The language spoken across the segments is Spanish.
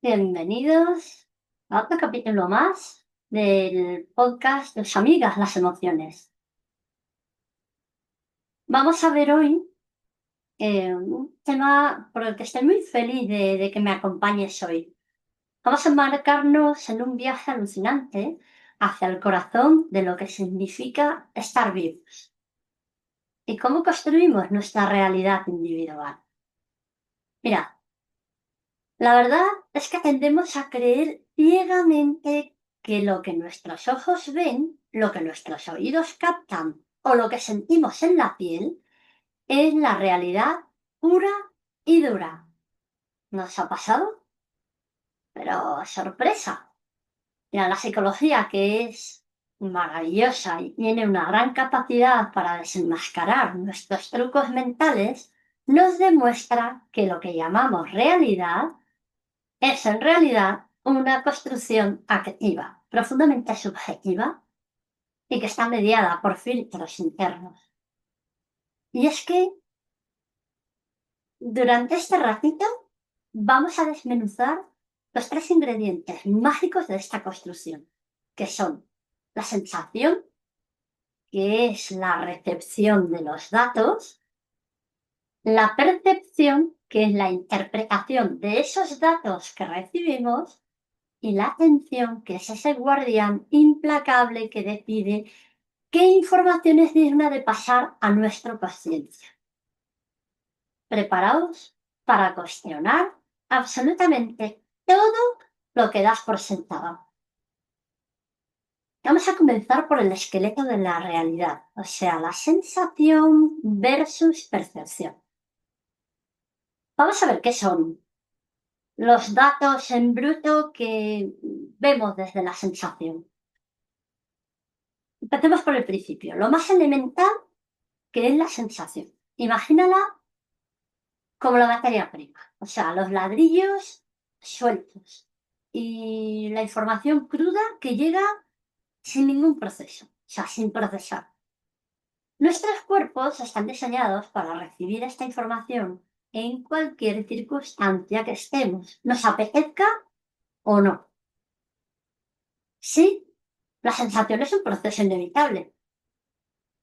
Bienvenidos a otro capítulo más del podcast Tus amigas, las emociones. Vamos a ver hoy un tema por el que estoy muy feliz de que me acompañes hoy. Vamos a embarcarnos en un viaje alucinante hacia el corazón de lo que significa estar vivos y cómo construimos nuestra realidad individual. Mira, la verdad es que tendemos a creer ciegamente que lo que nuestros ojos ven, lo que nuestros oídos captan o lo que sentimos en la piel es la realidad pura y dura. ¿Nos ha pasado? Pero sorpresa. Mira, la psicología, que es maravillosa y tiene una gran capacidad para desenmascarar nuestros trucos mentales, nos demuestra que lo que llamamos realidad es en realidad una construcción activa, profundamente subjetiva y que está mediada por filtros internos. Y es que durante este ratito vamos a desmenuzar los tres ingredientes mágicos de esta construcción, que son la sensación, que es la recepción de los datos, la percepción, que es la interpretación de esos datos que recibimos, y la atención, que es ese guardián implacable que decide qué información es digna de pasar a nuestra conciencia. Preparaos para cuestionar absolutamente todo lo que das por sentado. Vamos a comenzar por el esqueleto de la realidad, o sea, la sensación versus percepción. Vamos a ver qué son los datos en bruto que vemos desde la sensación. Empecemos por el principio. Lo más elemental, que es la sensación. Imagínala como la materia prima, o sea, los ladrillos sueltos y la información cruda que llega sin ningún proceso, o sea, sin procesar. Nuestros cuerpos están diseñados para recibir esta información en cualquier circunstancia que estemos, nos apetezca o no. Sí, la sensación es un proceso inevitable,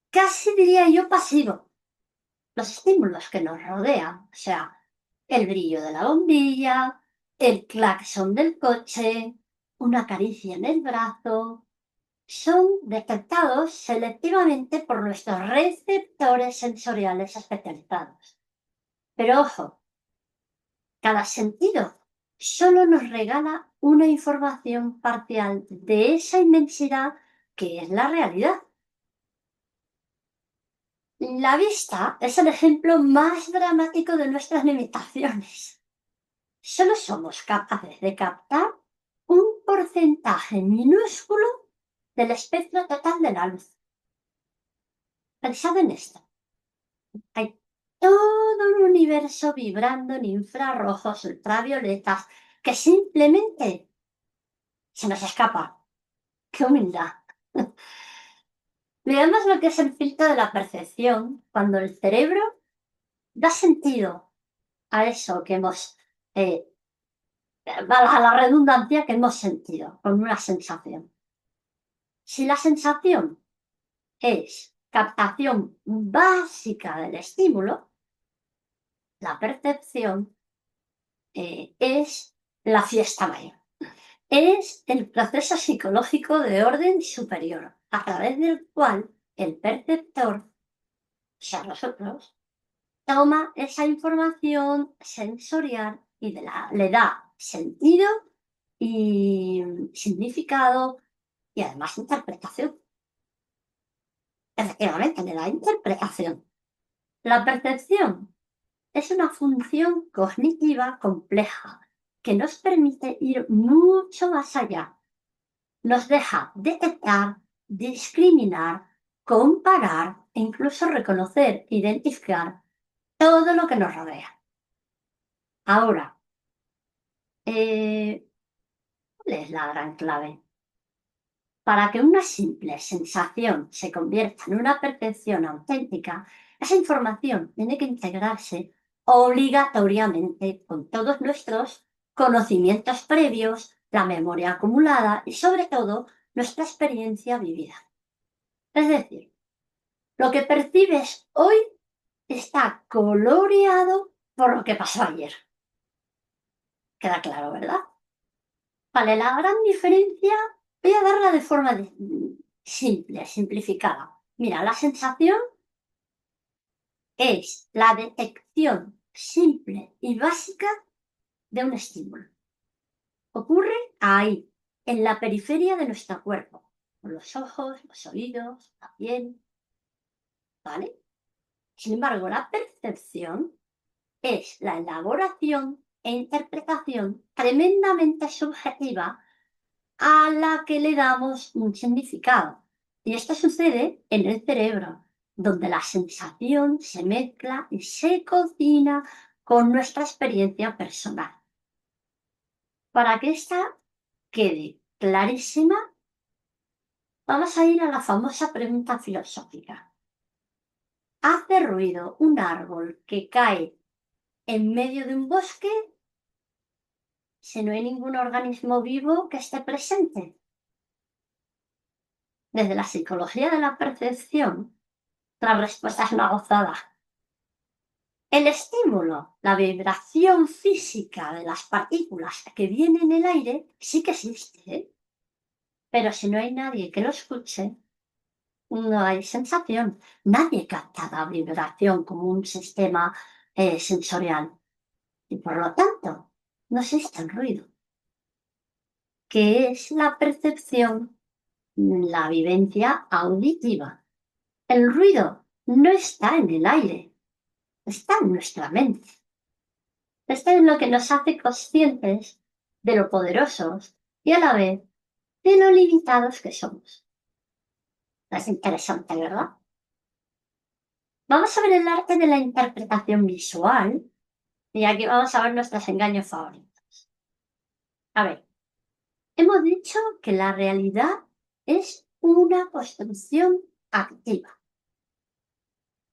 casi diría yo pasivo. Los estímulos que nos rodean, o sea, el brillo de la bombilla, el claxon del coche, una caricia en el brazo, son detectados selectivamente por nuestros receptores sensoriales especializados. Pero ojo, cada sentido solo nos regala una información parcial de esa inmensidad que es la realidad. La vista es el ejemplo más dramático de nuestras limitaciones. Solo somos capaces de captar un porcentaje minúsculo del espectro total de la luz. Pensad en esto. Hay todo un universo vibrando en infrarrojos, ultravioletas, que simplemente se nos escapa. ¡Qué humildad! Veamos lo que es el filtro de la percepción cuando el cerebro da sentido a eso que hemos, valga la redundancia, que hemos sentido con una sensación. Si la sensación es captación básica del estímulo, la percepción es la fiesta mayor. Es el proceso psicológico de orden superior, a través del cual el perceptor, o sea, nosotros, toma esa información sensorial y le da sentido y significado y además interpretación. Efectivamente, le da interpretación. La percepción es una función cognitiva compleja que nos permite ir mucho más allá. Nos deja detectar, discriminar, comparar e incluso reconocer, identificar todo lo que nos rodea. Ahora, ¿cuál es la gran clave? Para que una simple sensación se convierta en una percepción auténtica, esa información tiene que integrarse obligatoriamente con todos nuestros conocimientos previos, la memoria acumulada y sobre todo nuestra experiencia vivida. Es decir, lo que percibes hoy está coloreado por lo que pasó ayer. Queda claro, ¿verdad? Vale, la gran diferencia, voy a darla de forma simple, simplificada. Mira, la sensación es la detección simple y básica de un estímulo. Ocurre ahí, en la periferia de nuestro cuerpo, con los ojos, los oídos, la piel, ¿vale? Sin embargo, la percepción es la elaboración e interpretación tremendamente subjetiva a la que le damos un significado. Y esto sucede en el cerebro, donde la sensación se mezcla y se cocina con nuestra experiencia personal. Para que esta quede clarísima, vamos a ir a la famosa pregunta filosófica. ¿Hace ruido un árbol que cae en medio de un bosque si no hay ningún organismo vivo que esté presente? Desde la psicología de la percepción, la respuesta es una gozada. El estímulo, la vibración física de las partículas que vienen en el aire, sí que existe, ¿eh? Pero si no hay nadie que lo escuche, no hay sensación. Nadie capta la vibración como un sistema sensorial. Y por lo tanto, no existe el ruido, que es la percepción, la vivencia auditiva. El ruido no está en el aire, está en nuestra mente. Esto es lo que nos hace conscientes de lo poderosos y a la vez de lo limitados que somos. Es interesante, ¿verdad? Vamos a ver el arte de la interpretación visual y aquí vamos a ver nuestros engaños favoritos. A ver, hemos dicho que la realidad es una construcción activa.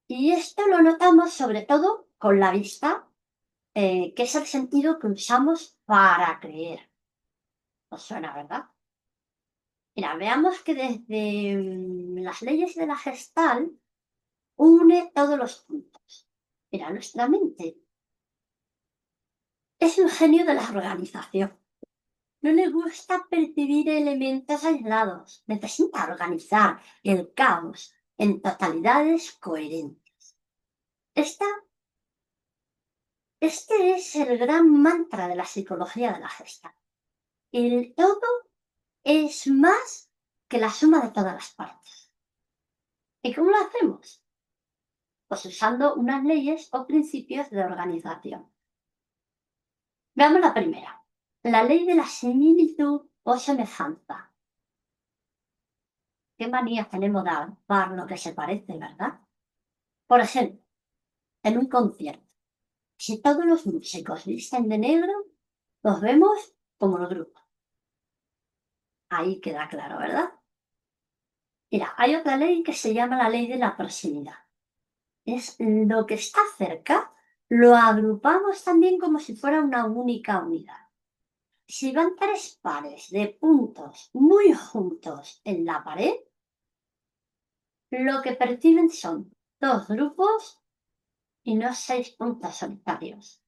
Y esto lo notamos sobre todo con la vista, que es el sentido que usamos para creer. ¿Os suena, verdad? Mira, veamos que desde las leyes de la Gestalt une todos los puntos. Mira, nuestra mente es un genio de la organización. No le gusta percibir elementos aislados. Necesita organizar el caos en totalidades coherentes. Este es el gran mantra de la psicología de la Gestalt. El todo es más que la suma de todas las partes. ¿Y cómo lo hacemos? Pues usando unas leyes o principios de organización. Veamos la primera, la ley de la similitud o semejanza. Qué manía tenemos de agrupar lo que se parece, ¿verdad? Por ejemplo, en un concierto, si todos los músicos visten de negro, los vemos como el grupo. Ahí queda claro, ¿verdad? Mira, hay otra ley que se llama la ley de la proximidad. Es lo que está cerca, lo agrupamos también como si fuera una única unidad. Si van tres pares de puntos muy juntos en la pared, lo que perciben son dos grupos y no 6 puntos solitarios.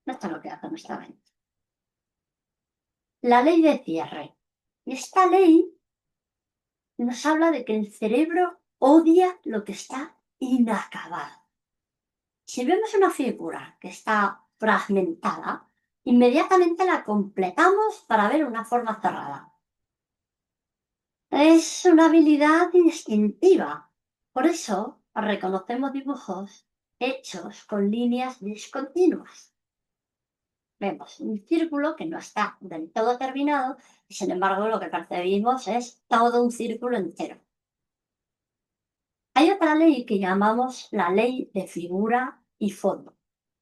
Esto es lo que hace nuestra mente. La ley de cierre. Esta ley nos habla de que el cerebro odia lo que está inacabado. Si vemos una figura que está fragmentada, inmediatamente la completamos para ver una forma cerrada. Es una habilidad instintiva. Por eso reconocemos dibujos hechos con líneas discontinuas. Vemos un círculo que no está del todo terminado y sin embargo lo que percibimos es todo un círculo entero. Hay otra ley que llamamos la ley de figura y fondo.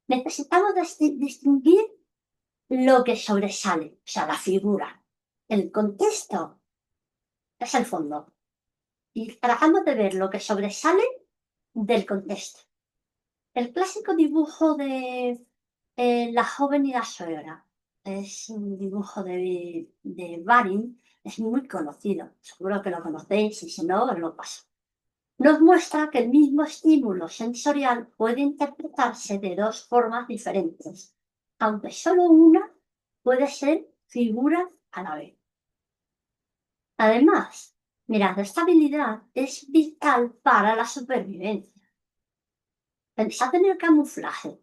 Necesitamos distinguir lo que sobresale, o sea, la figura. El contexto es el fondo. Y tratamos de ver lo que sobresale del contexto. El clásico dibujo de La joven y la suegra. Es un dibujo de Baring, es muy conocido, seguro que lo conocéis y si no, os lo paso. Nos muestra que el mismo estímulo sensorial puede interpretarse de dos formas diferentes, aunque solo una puede ser figura a la vez. Además, mirad, esta habilidad es vital para la supervivencia. Pensad en el camuflaje.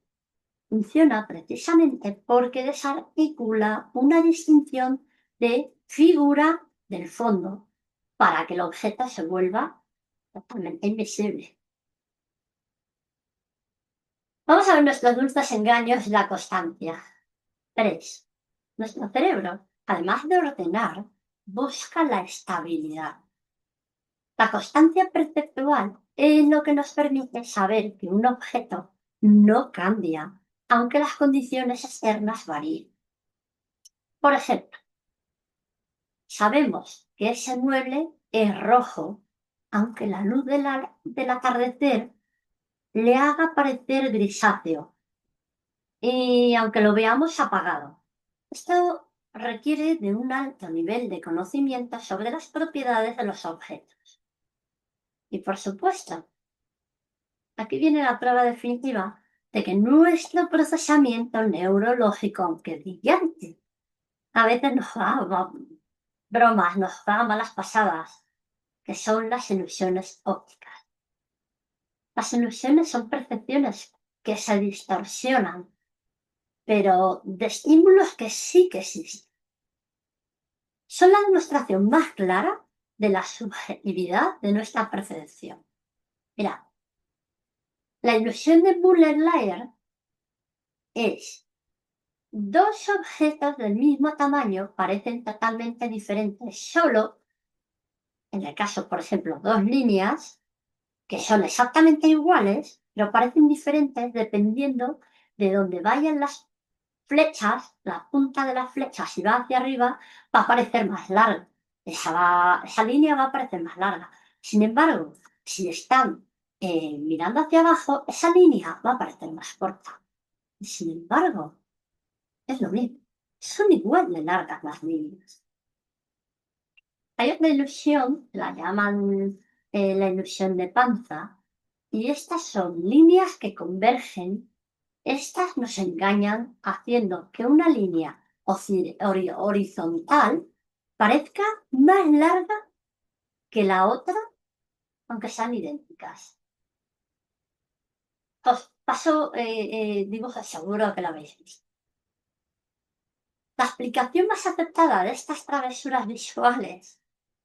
Funciona precisamente porque desarticula una distinción de figura del fondo para que el objeto se vuelva totalmente invisible. Vamos a ver nuestros dulces engaños y la constancia. 3. Nuestro cerebro, además de ordenar, busca la estabilidad. La constancia perceptual es lo que nos permite saber que un objeto no cambia, aunque las condiciones externas varíen. Por ejemplo, sabemos que ese mueble es rojo, aunque la luz del atardecer le haga parecer grisáceo y aunque lo veamos apagado. Esto requiere de un alto nivel de conocimiento sobre las propiedades de los objetos. Y por supuesto, aquí viene la prueba definitiva de que nuestro procesamiento neurológico, aunque brillante, a veces nos da bromas, nos da malas pasadas, que son las ilusiones ópticas. Las ilusiones son percepciones que se distorsionan, pero de estímulos que sí que existen. Son la demostración más clara de la subjetividad de nuestra percepción. Mirad, la ilusión de Muller-Lyer es dos objetos del mismo tamaño parecen totalmente diferentes, solo, en el caso, por ejemplo, dos líneas que son exactamente iguales, pero parecen diferentes dependiendo de dónde vayan las flechas, la punta de la flecha, si va hacia arriba, va a parecer más larga. Esa línea va a parecer más larga. Sin embargo, si están mirando hacia abajo, esa línea va a parecer más corta. Sin embargo, es lo mismo. Son igual de largas las líneas. Hay otra ilusión, la llaman la ilusión de panza, y estas son líneas que convergen. Estas nos engañan haciendo que una línea horizontal parezca más larga que la otra, aunque sean idénticas. Os paso dibujos, seguro que lo habéis visto. La explicación más aceptada de estas travesuras visuales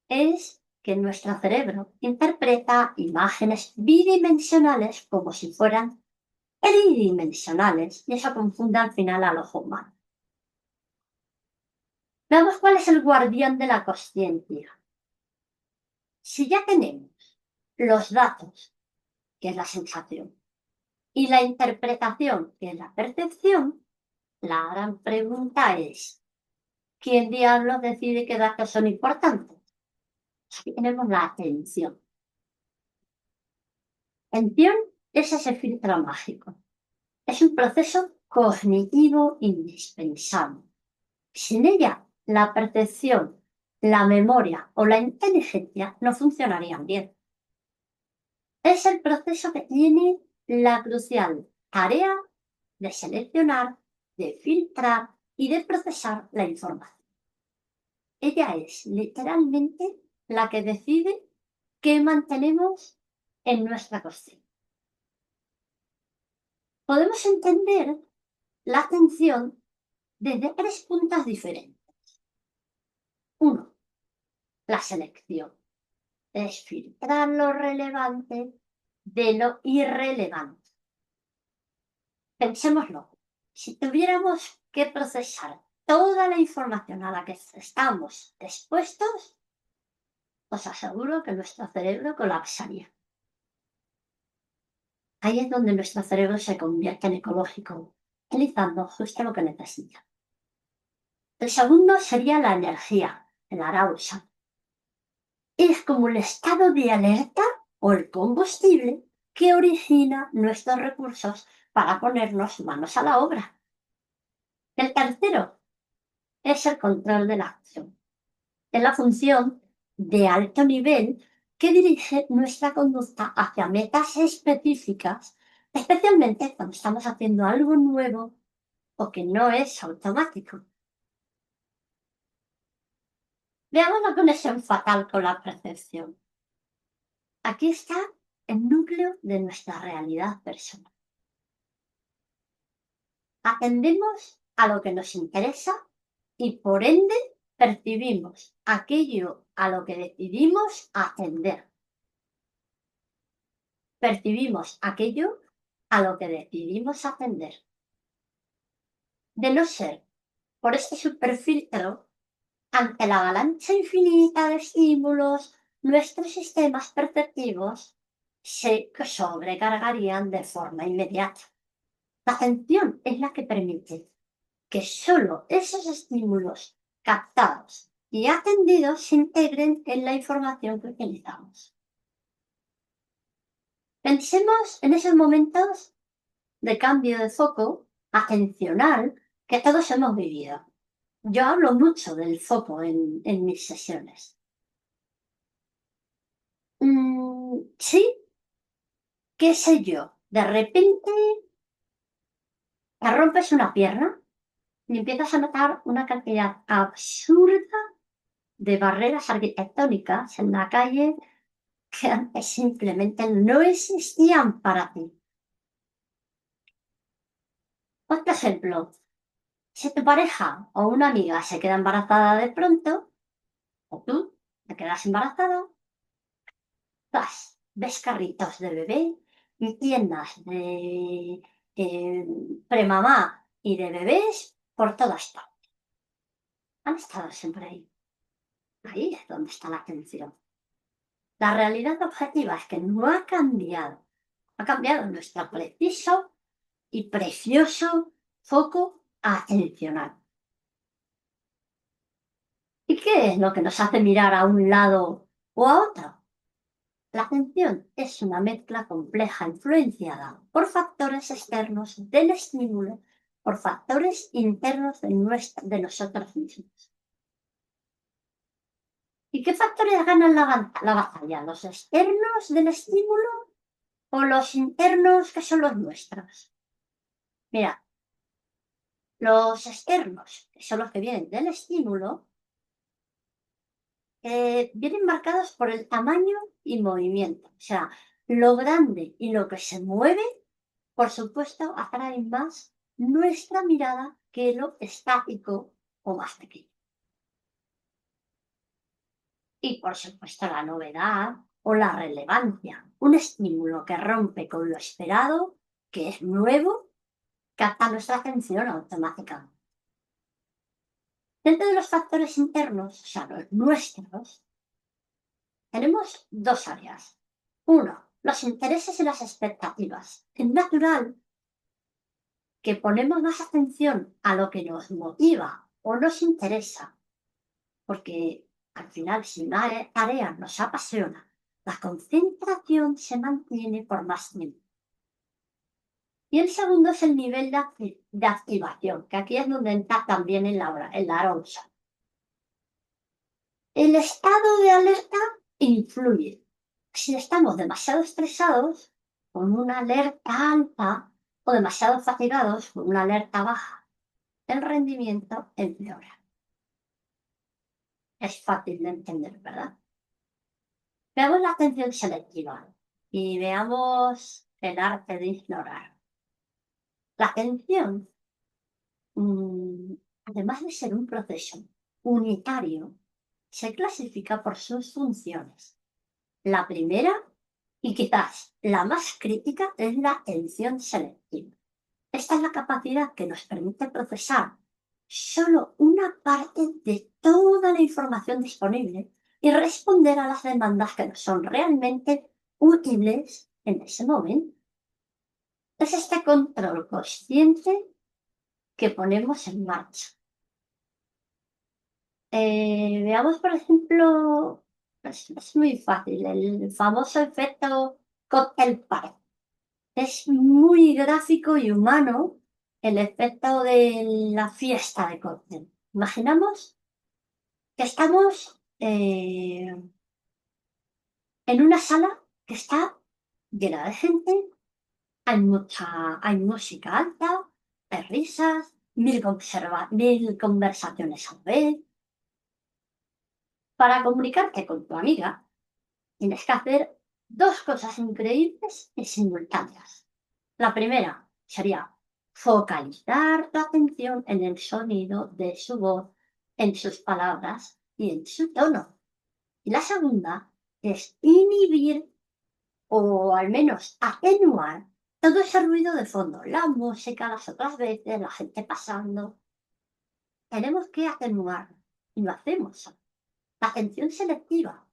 es que nuestro cerebro interpreta imágenes bidimensionales como si fueran tridimensionales y eso confunde al final al ojo humano. Veamos cuál es el guardián de la consciencia. Si ya tenemos los datos, que es la sensación, y la interpretación, que es la percepción, la gran pregunta es, ¿quién diablos decide qué datos son importantes? Aquí tenemos la atención. Atención es ese filtro mágico. Es un proceso cognitivo indispensable. Sin ella, la percepción, la memoria o la inteligencia no funcionarían bien. Es el proceso que tiene la crucial tarea de seleccionar, de filtrar y de procesar la información. Ella es literalmente la que decide qué mantenemos en nuestra consciencia. Podemos entender la atención desde tres puntos diferentes. Uno, la selección. Es filtrar lo relevante de lo irrelevante. Pensémoslo. Si tuviéramos que procesar toda la información a la que estamos expuestos, os aseguro que nuestro cerebro colapsaría. Ahí es donde nuestro cerebro se convierte en ecológico, utilizando justo lo que necesita. El segundo sería la energía, el arousal. Es como el estado de alerta o el combustible que origina nuestros recursos para ponernos manos a la obra. El tercero es el control de la acción. Es la función de alto nivel que dirige nuestra conducta hacia metas específicas, especialmente cuando estamos haciendo algo nuevo o que no es automático. Veamos la conexión fatal con la percepción. Aquí está el núcleo de nuestra realidad personal. Atendemos a lo que nos interesa y por ende percibimos aquello a lo que decidimos atender. Percibimos aquello a lo que decidimos atender. De no ser por este superfiltro, ante la avalancha infinita de estímulos, nuestros sistemas perceptivos se sobrecargarían de forma inmediata. La atención es la que permite que solo esos estímulos captados y atendidos se integren en la información que utilizamos. Pensemos en esos momentos de cambio de foco atencional que todos hemos vivido. Yo hablo mucho del foco en mis sesiones. Sí, qué sé yo, de repente te rompes una pierna y empiezas a notar una cantidad absurda de barreras arquitectónicas en la calle que antes simplemente no existían para ti. Otro ejemplo, si tu pareja o una amiga se queda embarazada de pronto, o tú te quedas embarazada, ves carritos de bebé y tiendas de premamá y de bebés por todas partes. Han estado siempre ahí. Ahí es donde está la atención. La realidad objetiva es que no ha cambiado. Ha cambiado nuestro preciso y precioso foco atencional. ¿Y qué es lo que nos hace mirar a un lado o a otro? La atención es una mezcla compleja influenciada por factores externos del estímulo, por factores internos de nosotros mismos. ¿Y qué factores ganan la batalla? ¿Los externos del estímulo o los internos que son los nuestros? Mira, los externos, que son los que vienen del estímulo, vienen marcados por el tamaño y movimiento. O sea, lo grande y lo que se mueve, por supuesto, atraen más nuestra mirada que lo estático o más pequeño. Y por supuesto, la novedad o la relevancia. Un estímulo que rompe con lo esperado, que es nuevo, capta nuestra atención automáticamente. Dentro de los factores internos, o sea, los nuestros, tenemos dos áreas. Uno, los intereses y las expectativas. Es natural que ponemos más atención a lo que nos motiva o nos interesa, porque al final, si una tarea nos apasiona, la concentración se mantiene por más tiempo. Y el segundo es el nivel de activación, que aquí es donde entra también en la arousal. El estado de alerta influye. Si estamos demasiado estresados, con una alerta alta, o demasiado fatigados, con una alerta baja, el rendimiento empeora. Es fácil de entender, ¿verdad? Veamos la atención selectiva y veamos el arte de ignorar. La atención, además de ser un proceso unitario, se clasifica por sus funciones. La primera, y quizás la más crítica, es la atención selectiva. Esta es la capacidad que nos permite procesar solo una parte de toda la información disponible y responder a las demandas que nos son realmente útiles en ese momento. Es este control consciente que ponemos en marcha. Veamos, por ejemplo, es muy fácil, el famoso efecto cóctel party. Es muy gráfico y humano el efecto de la fiesta de cóctel. Imaginamos que estamos en una sala que está llena de gente, hay música alta, hay risas, mil conversaciones a la vez. Para comunicarte con tu amiga, tienes que hacer dos cosas increíbles y simultáneas. La primera sería focalizar tu atención en el sonido de su voz, en sus palabras y en su tono. Y la segunda es inhibir o al menos atenuar todo ese ruido de fondo, la música, las otras veces, la gente pasando. Tenemos que atenuar y lo hacemos. La atención selectiva.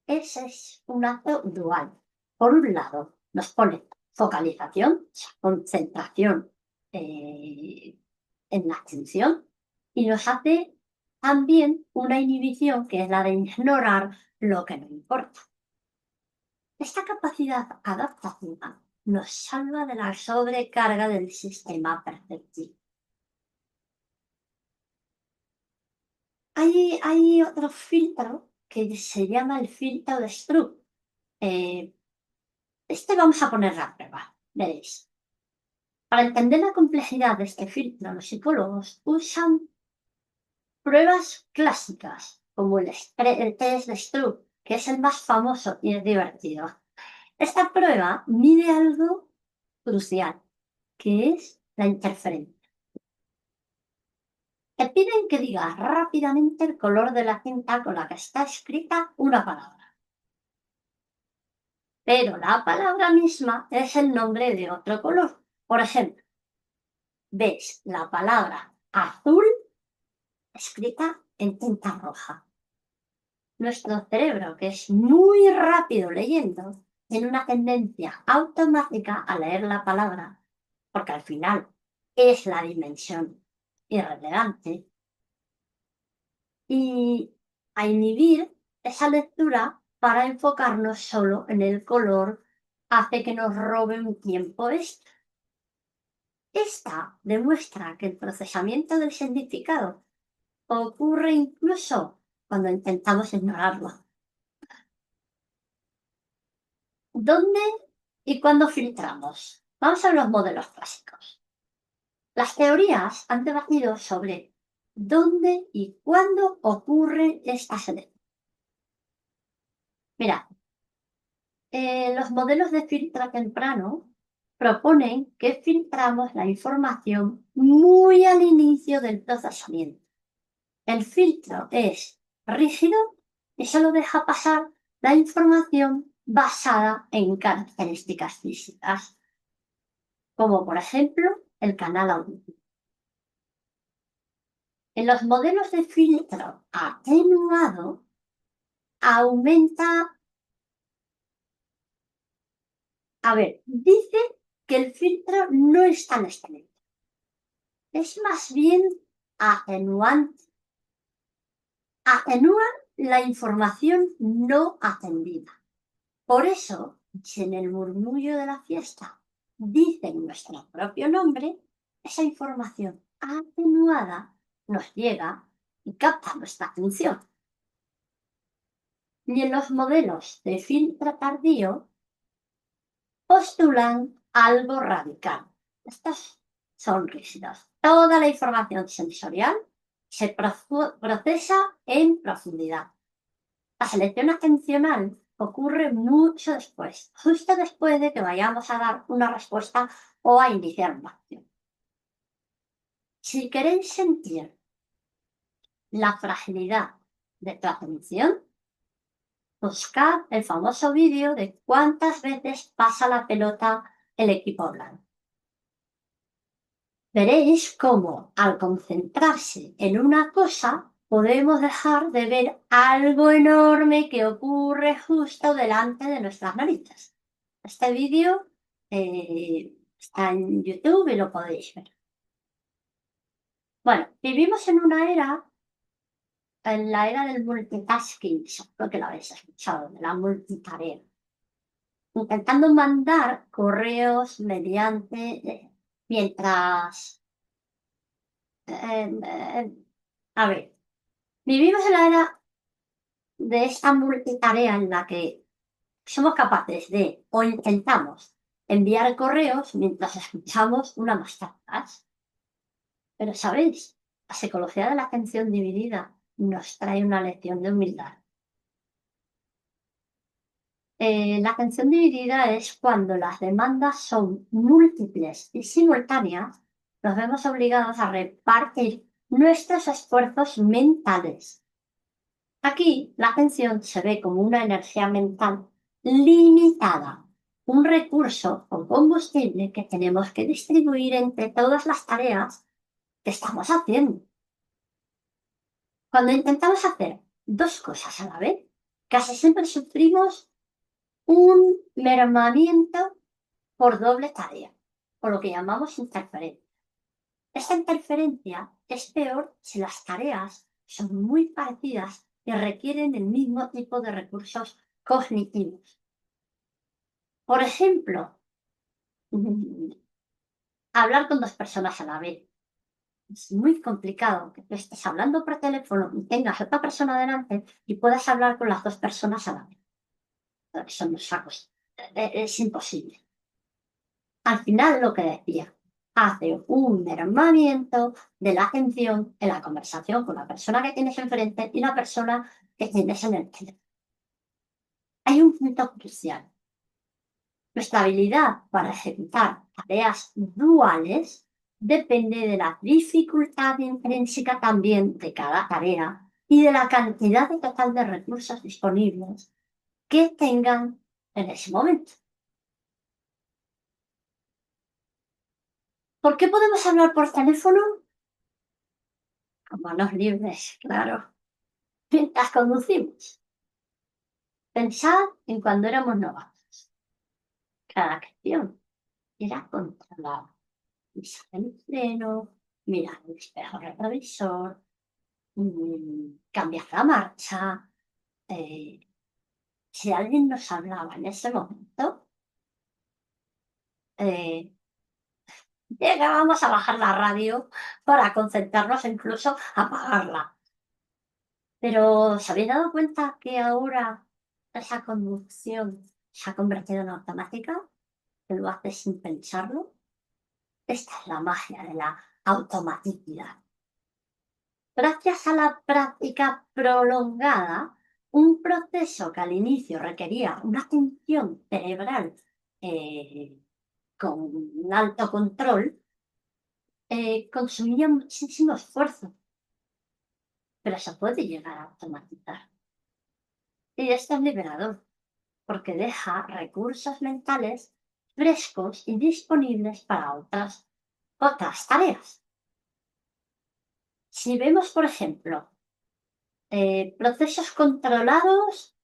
Ese es un acto dual. Por un lado, nos pone focalización, concentración en la atención, y nos hace también una inhibición que es la de ignorar lo que no importa. Esta capacidad adaptativa nos salva de la sobrecarga del sistema perceptivo. Hay otro filtro que se llama el filtro de Stroop. Eh, vamos a poner la prueba, veréis. Para entender la complejidad de este filtro, los psicólogos usan pruebas clásicas, como el test de Stroop, que es el más famoso y es divertido. Esta prueba mide algo crucial, que es la interferencia. Te piden que digas rápidamente el color de la cinta con la que está escrita una palabra. Pero la palabra misma es el nombre de otro color. Por ejemplo, ves la palabra azul escrita en tinta roja. Nuestro cerebro, que es muy rápido leyendo, tiene una tendencia automática a leer la palabra, porque al final es la dimensión irrelevante, y a inhibir esa lectura para enfocarnos solo en el color hace que nos robe un tiempo extra. Esta demuestra que el procesamiento del significado ocurre incluso cuando intentamos ignorarlo. ¿Dónde y cuándo filtramos? Vamos a ver los modelos clásicos. Las teorías han debatido sobre dónde y cuándo ocurre esta selección. Mira, los modelos de filtro temprano proponen que filtramos la información muy al inicio del procesamiento. El filtro es rígido y solo deja pasar la información basada en características físicas, como por ejemplo el canal auditivo. En los modelos de filtro atenuado aumenta. A ver, dice que el filtro no es tan estricto. Es más bien atenuante. Atenúa la información no atendida. Por eso, si en el murmullo de la fiesta dicen nuestro propio nombre, esa información atenuada nos llega y capta nuestra atención. Y en los modelos de filtro tardío postulan algo radical. Estos son rígidos. Toda la información sensorial se procesa en profundidad. La selección atencional ocurre mucho después, justo después de que vayamos a dar una respuesta o a iniciar una acción. Si queréis sentir la fragilidad de tu atención, buscad el famoso vídeo de cuántas veces pasa la pelota el equipo blanco. Veréis cómo al concentrarse en una cosa podemos dejar de ver algo enorme que ocurre justo delante de nuestras narices. Este vídeo está en YouTube y lo podéis ver. Bueno, vivimos en la era del multitasking, seguro que lo habéis escuchado, de la multitarea. Intentando mandar correos mediante Mientras, eh, eh, a ver, vivimos en la era de esta multitarea en la que somos capaces de, o intentamos, enviar correos mientras escuchamos una masterclass. Pero, ¿sabéis? La psicología de la atención dividida nos trae una lección de humildad. La atención dividida es cuando las demandas son múltiples y simultáneas, nos vemos obligados a repartir nuestros esfuerzos mentales. Aquí la atención se ve como una energía mental limitada, un recurso o combustible que tenemos que distribuir entre todas las tareas que estamos haciendo. Cuando intentamos hacer dos cosas a la vez, casi siempre sufrimos un mermamiento por doble tarea, o lo que llamamos interferencia. Esta interferencia es peor si las tareas son muy parecidas y requieren el mismo tipo de recursos cognitivos. Por ejemplo, hablar con dos personas a la vez. Es muy complicado que tú estés hablando por teléfono y tengas otra persona delante y puedas hablar con las dos personas a la vez. Eso no es, es imposible. Al final, lo que decía, hace un mermamiento de la atención en la conversación con la persona que tienes enfrente y la persona que tienes en el teléfono. Hay un punto crucial. Nuestra habilidad para ejecutar tareas duales depende de la dificultad intrínseca también de cada tarea y de la cantidad total de recursos disponibles que tengan en ese momento. ¿Por qué podemos hablar por teléfono? Con manos libres, claro. Mientras conducimos. Pensad en cuando éramos novatos. Cada acción era controlada. Pisar el freno, mirar el espejo retrovisor, cambiar la marcha. Si alguien nos hablaba en ese momento, eh, llegábamos a bajar la radio para concentrarnos, incluso a apagarla. Pero ¿os habéis dado cuenta que ahora esa conducción se ha convertido en automática? Que lo haces sin pensarlo. Esta es la magia de la automaticidad. Gracias a la práctica prolongada, un proceso que al inicio requería una atención cerebral eh, con un alto control, consumía muchísimo esfuerzo, pero se puede llegar a automatizar. Y esto es liberador, porque deja recursos mentales frescos y disponibles para otras tareas. Si vemos, por ejemplo, procesos controlados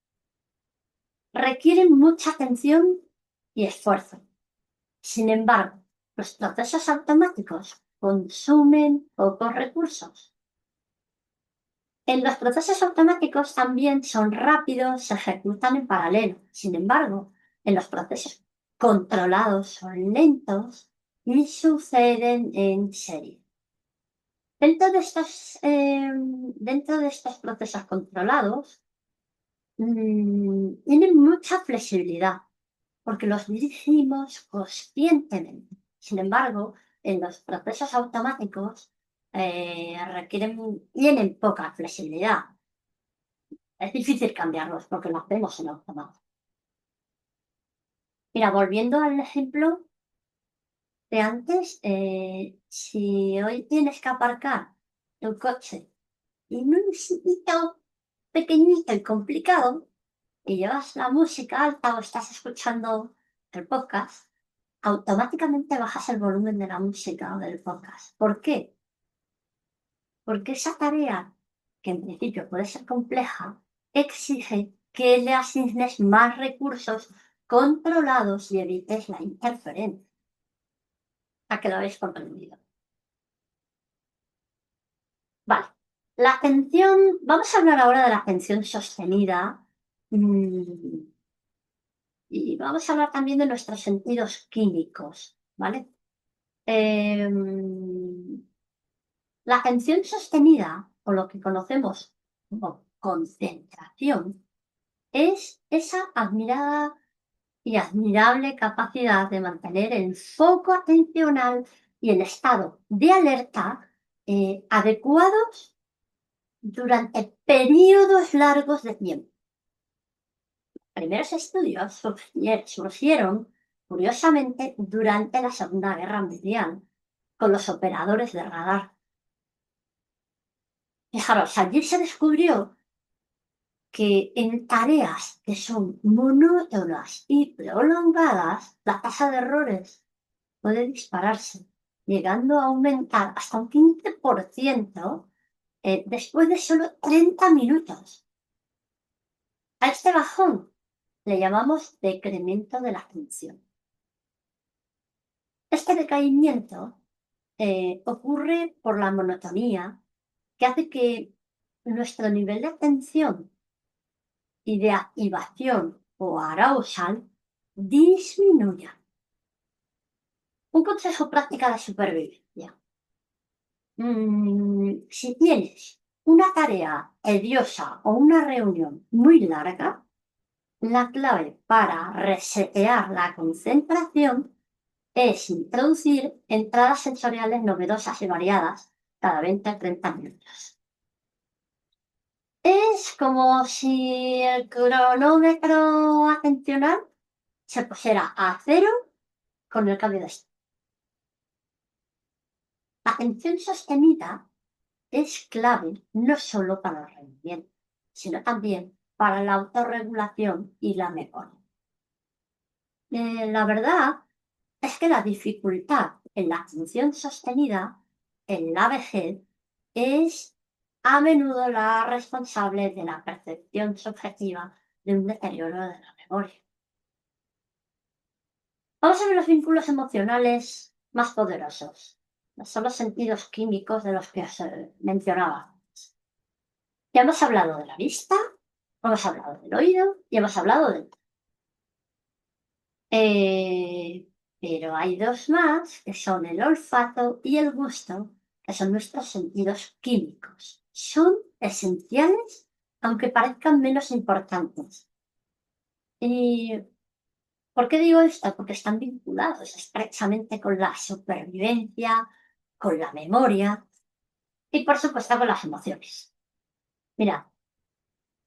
requieren mucha atención y esfuerzo. Sin embargo, los procesos automáticos consumen pocos recursos. En los procesos automáticos también son rápidos, se ejecutan en paralelo. Sin embargo, en los procesos controlados son lentos y suceden en serie. Dentro de estos procesos controlados, tienen mucha flexibilidad porque los dirigimos conscientemente. Sin embargo, en los procesos automáticos tienen poca flexibilidad. Es difícil cambiarlos porque lo hacemos en automático. Mira, volviendo al ejemplo de antes, si hoy tienes que aparcar tu coche en un sitio pequeñito y complicado, y llevas la música alta o estás escuchando el podcast, automáticamente bajas el volumen de la música o del podcast. ¿Por qué? Porque esa tarea, que en principio puede ser compleja, exige que le asignes más recursos controlados y evites la interferencia. ¿A que lo habéis comprendido? Vale. La atención, vamos a hablar ahora de la atención sostenida. Y vamos a hablar también de nuestros sentidos químicos, ¿vale? Em, la atención sostenida, o lo que conocemos como concentración, es esa admirada y admirable capacidad de mantener el foco atencional y el estado de alerta adecuados durante periodos largos de tiempo. Primeros estudios surgieron, curiosamente, durante la Segunda Guerra Mundial, con los operadores de radar. Fijaros, allí se descubrió que en tareas que son monótonas y prolongadas, la tasa de errores puede dispararse, llegando a aumentar hasta un 15% después de solo 30 minutos. A este bajón le llamamos decremento de la atención. Este decaimiento ocurre por la monotonía, que hace que nuestro nivel de atención y de activación o arousal disminuya. Un consejo práctica de supervivencia. Si tienes una tarea tediosa o una reunión muy larga, la clave para resetear la concentración es introducir entradas sensoriales novedosas y variadas cada 20 a 30 minutos. Es como si el cronómetro atencional se pusiera a cero con el cambio de estado. La atención sostenida es clave no solo para el rendimiento, sino también para la autorregulación y la memoria. La verdad es que la dificultad en la atención sostenida en la vejez es a menudo la responsable de la percepción subjetiva de un deterioro de la memoria. Vamos a ver los vínculos emocionales más poderosos. Son los sentidos químicos de los que os mencionaba. Ya hemos hablado de la vista, hemos hablado del oído y hemos hablado del... pero hay dos más, que son el olfato y el gusto, que son nuestros sentidos químicos. Son esenciales, aunque parezcan menos importantes. ¿Y por qué digo esto? Porque están vinculados estrechamente con la supervivencia, con la memoria y, por supuesto, con las emociones. Mira,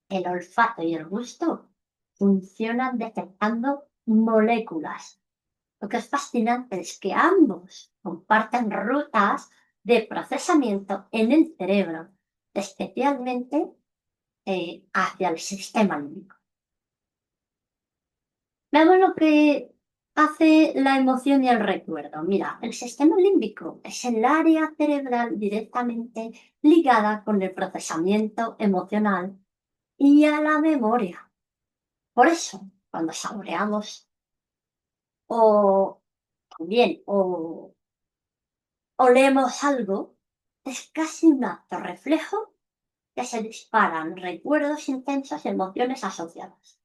el olfato y el gusto funcionan detectando moléculas. Lo que es fascinante es que ambos comparten rutas de procesamiento en el cerebro, especialmente hacia el sistema límbico. Veamos lo que hace la emoción y el recuerdo. Mira, el sistema límbico es el área cerebral directamente ligada con el procesamiento emocional y a la memoria. Por eso, cuando saboreamos o también olemos algo, es casi un acto reflejo que se disparan recuerdos intensos y emociones asociadas.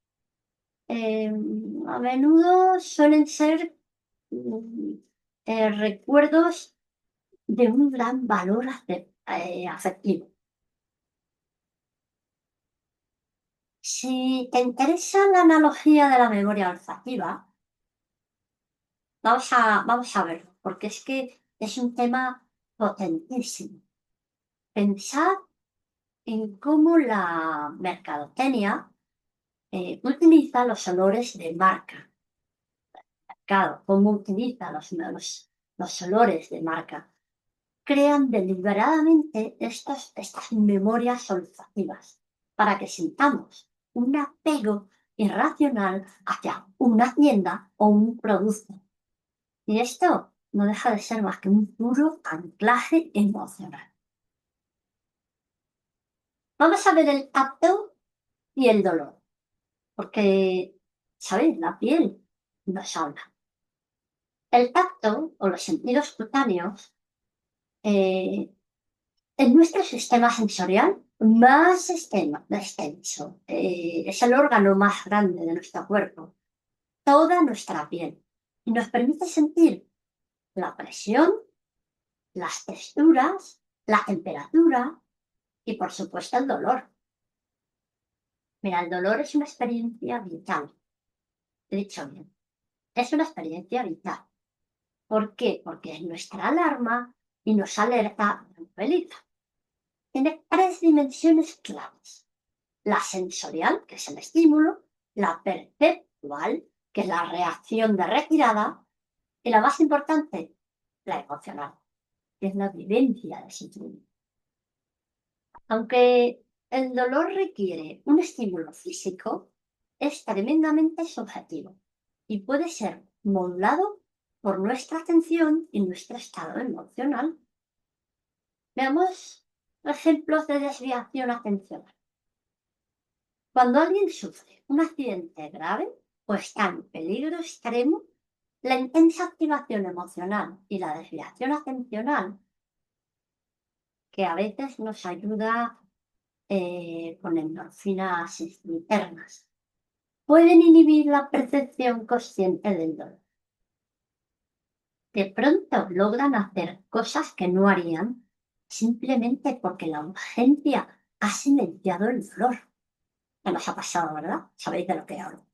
A menudo suelen ser mm, recuerdos de un gran valor afectivo. Si te interesa la analogía de la memoria olfativa, vamos a verlo, porque es que es un tema potentísimo. Pensad en cómo la mercadotecnia utiliza los olores de marca. Claro, cómo utiliza los olores de marca. Crean deliberadamente estas memorias olfativas para que sintamos un apego irracional hacia una tienda o un producto. Y esto no deja de ser más que un puro anclaje emocional. Vamos a ver el tacto y el dolor, porque, ¿sabéis? La piel nos habla. El tacto o los sentidos cutáneos eh, es nuestro sistema sensorial más extenso. Es el órgano más grande de nuestro cuerpo, toda nuestra piel. Y nos permite sentir la presión, las texturas, la temperatura y, por supuesto, el dolor. Mira, el dolor es una experiencia vital. He dicho bien, es una experiencia vital. ¿Por qué? Porque es nuestra alarma y nos alerta de un peligro. Tiene tres dimensiones claves. La sensorial, que es el estímulo, la perceptual, que es la reacción de retirada, y la más importante, la emocional, que es la vivencia de ese estímulo. Aunque el dolor requiere un estímulo físico, es tremendamente subjetivo y puede ser modulado por nuestra atención y nuestro estado emocional. Veamos ejemplos de desviación atencional. Cuando alguien sufre un accidente grave o está en peligro extremo, la intensa activación emocional y la desviación atencional, que a veces nos ayuda con endorfinas internas, pueden inhibir la percepción consciente del dolor. De pronto logran hacer cosas que no harían simplemente porque la urgencia ha silenciado el dolor. Ya nos ha pasado, ¿verdad? Sabéis de lo que hablo.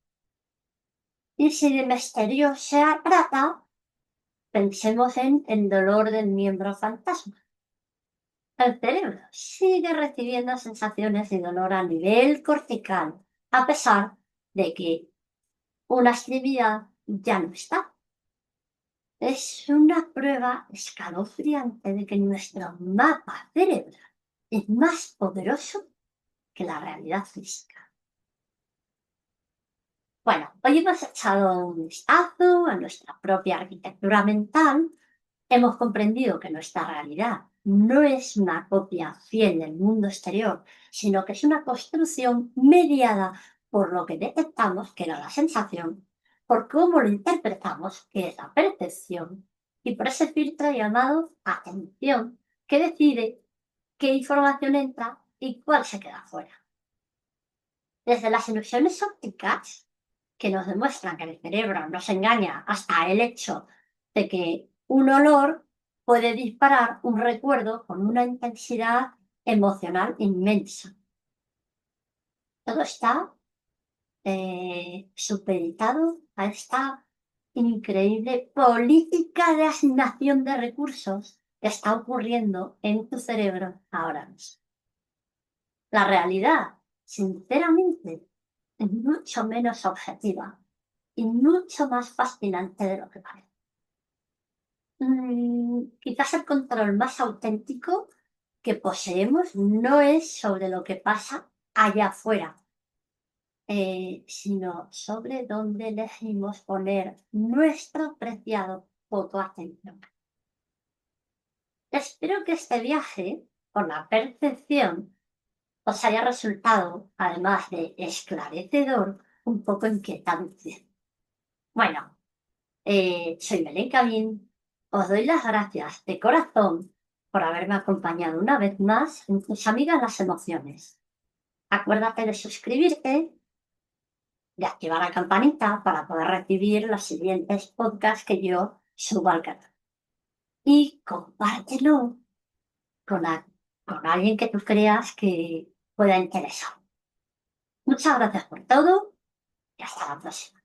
Y si de misterio se trata, pensemos en el dolor del miembro fantasma. El cerebro sigue recibiendo sensaciones de dolor a nivel cortical, a pesar de que una extremidad ya no está. Es una prueba escalofriante de que nuestro mapa cerebral es más poderoso que la realidad física. Bueno, hoy hemos echado un vistazo a nuestra propia arquitectura mental. Hemos comprendido que nuestra realidad no es una copia fiel del mundo exterior, sino que es una construcción mediada por lo que detectamos, que era la sensación, por cómo lo interpretamos, que es la percepción, y por ese filtro llamado atención, que decide qué información entra y cuál se queda fuera. Desde las ilusiones ópticas, que nos demuestran que el cerebro nos engaña, hasta el hecho de que un olor puede disparar un recuerdo con una intensidad emocional inmensa. Todo está supeditado a esta increíble política de asignación de recursos que está ocurriendo en tu cerebro ahora mismo. La realidad, sinceramente, es mucho menos objetiva y mucho más fascinante de lo que parece. Quizás el control más auténtico que poseemos no es sobre lo que pasa allá afuera, sino sobre dónde elegimos poner nuestro preciado foco de atención. Espero que este viaje por la percepción os haya resultado, además de esclarecedor, un poco inquietante. Bueno, soy Belén Camín. Os doy las gracias de corazón por haberme acompañado una vez más en tus amigas las emociones. Acuérdate de suscribirte, de activar la campanita para poder recibir los siguientes podcasts que yo subo al canal. Y compártelo con, con alguien que tú creas que pueda interesar. Muchas gracias por todo y hasta la próxima.